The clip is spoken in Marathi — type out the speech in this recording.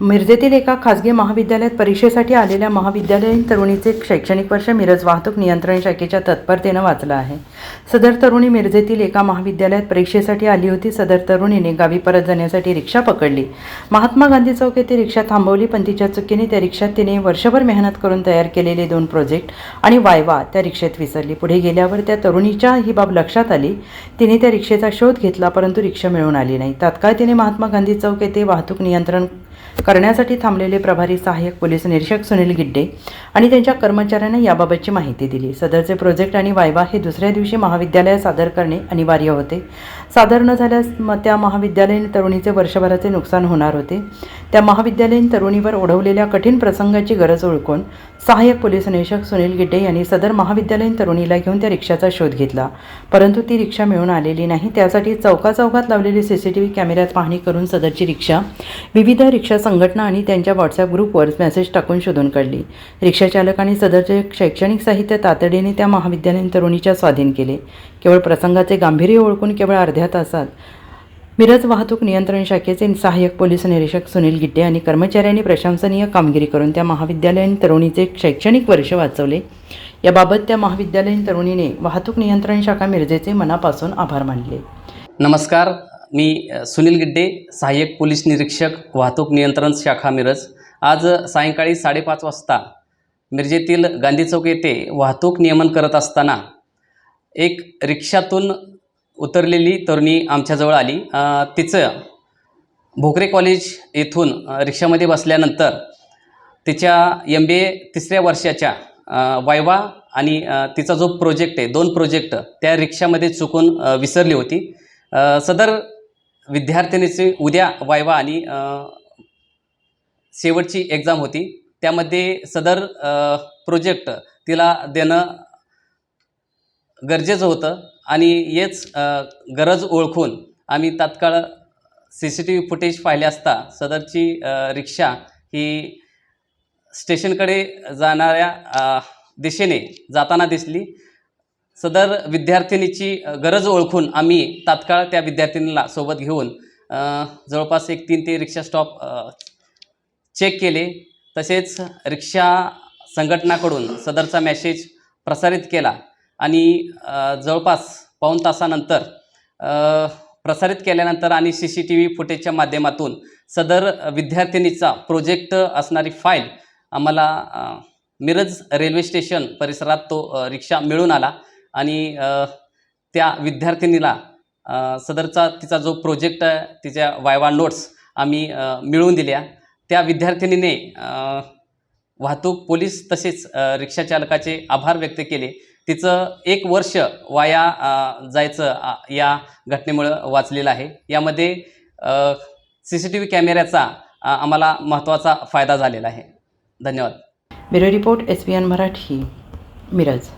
मिरजेतील एका खासगी महाविद्यालयात परीक्षेसाठी आलेल्या महाविद्यालयीन तरुणीचे शैक्षणिक वर्ष मिरज वाहतूक नियंत्रण शाखेच्या तत्परतेनं वाचलं आहे। सदर तरुणी मिरजेतील एका महाविद्यालयात परीक्षेसाठी आली होती। सदर तरुणीने गावी परत जाण्यासाठी रिक्षा पकडली। महात्मा गांधी चौक येथे रिक्षा थांबवली, पण तिच्या चुकीने त्या रिक्षात तिने वर्षभर मेहनत करून तयार केलेले 2 प्रोजेक्ट आणि वायवा त्या रिक्षेत विसरली। पुढे गेल्यावर त्या तरुणीच्या ही बाब लक्षात आली। तिने त्या रिक्षेचा शोध घेतला, परंतु रिक्षा मिळून आली नाही। तात्काळ तिने महात्मा गांधी चौक येथे वाहतूक नियंत्रण करण्यासाठी थांबलेले प्रभारी सहाय्यक पोलीस निरीक्षक सुनील गिड्डे आणि त्यांच्या कर्मचाऱ्यांना याबाबतची माहिती दिली। सदरचे प्रोजेक्ट आणि वायवा हे दुसऱ्या दिवशी महाविद्यालयात सादर करणे अनिवार्य होते। सादर न झाल्यास त्या महाविद्यालयीन तरुणीचे वर्षभराचे नुकसान होणार होते। त्या महाविद्यालयीन तरुणीवर ओढवलेल्या कठीण प्रसंगाची गरज ओळखून सहाय्यक पोलीस निरीक्षक सुनील गिड्डे यांनी सदर महाविद्यालयीन तरुणीला घेऊन त्या रिक्षाचा शोध घेतला, परंतु ती रिक्षा मिळून आलेली नाही। त्यासाठी चौकात लावलेली CCTV कॅमेऱ्यात पाहणी करून सदरची रिक्षा विविध रिक्षा संघटना आणि त्यांच्या WhatsApp ग्रुपवर मेसेज टाकून शोधून काढली। रिक्षा चालकांनी सदरचे शैक्षणिक साहित्य तातडीने त्या महाविद्यालयीन तरुणीच्या स्वाधीन केले। केवळ प्रसंगाचे गांभीर्य ओळखून केवळ अर्ध्या तासात मिरज वाहतूक नियंत्रण शाखेचे सहाय्यक पोलीस निरीक्षक सुनील गिड्डे आणि कर्मचाऱ्यांनी प्रशंसनीय कामगिरी करून त्या महाविद्यालयीन तरुणीचे शैक्षणिक वर्ष वाचवले। याबाबत त्या महाविद्यालयीन तरुणीने वाहतूक नियंत्रण शाखा मिरजेचे मनापासून आभार मानले। नमस्कार, मी सुनील गिड्डे, सहाय्यक पोलीस निरीक्षक वाहतूक नियंत्रण शाखा मिरज। आज सायंकाळी 5:30 वाजता मिरजेतील गांधी चौक येथे वाहतूक नियमन करत असताना एक रिक्षातून उतरलेली तरुणी आमच्याजवळ आली। तिचं भोकरे कॉलेज येथून रिक्षामध्ये बसल्यानंतर तिच्या MBA 3ऱ्या वर्षाच्या वायवा आणि तिचा जो प्रोजेक्ट आहे 2 प्रोजेक्ट त्या रिक्षामध्ये चुकून विसरली होती। सदर विद्यार्थिनीची उद्या वायवा आणि शेवटची एक्झाम होती, त्यामध्ये सदर प्रोजेक्ट तिला देणं गरजेचं होतं आणि हेच गरज ओळखून आम्ही तात्काळ CCTV फुटेज पाहिले असता सदरची रिक्षा ही स्टेशनकडे जाणाऱ्या दिशेने जाताना दिसली। सदर विद्यार्थिनीची गरज ओळखून आम्ही तात्काळ त्या विद्यार्थिनीला सोबत घेऊन जवळपास 3 ते रिक्षा स्टॉप चेक केले। तसेच रिक्षा संघटनाकडून सदरचा मेसेज प्रसारित केला आणि जवळपास पाऊण तासानंतर प्रसारित केल्यानंतर आणि CCTV फुटेजच्या माध्यमातून सदर विद्यार्थिनीचा प्रोजेक्ट असणारी फाईल आम्हाला मिरज रेल्वे स्टेशन परिसरात तो रिक्षा मिळून आला आणि त्या विद्यार्थिनीला सदरचा तिचा जो प्रोजेक्ट आहे तिच्या वायवा नोट्स आम्ही मिळवून दिल्या। त्या विद्यार्थिनीने वाहतूक पोलीस तसेच रिक्षा चालकाचे आभार व्यक्त केले। तिचं 1 वर्ष वाया जायचं या घटनेमुळं वाचलेलं आहे। यामध्ये CCTV कॅमेऱ्याचा आम्हाला महत्त्वाचा फायदा झालेला आहे। धन्यवाद। Bureau report SBN Marathi, Miraj.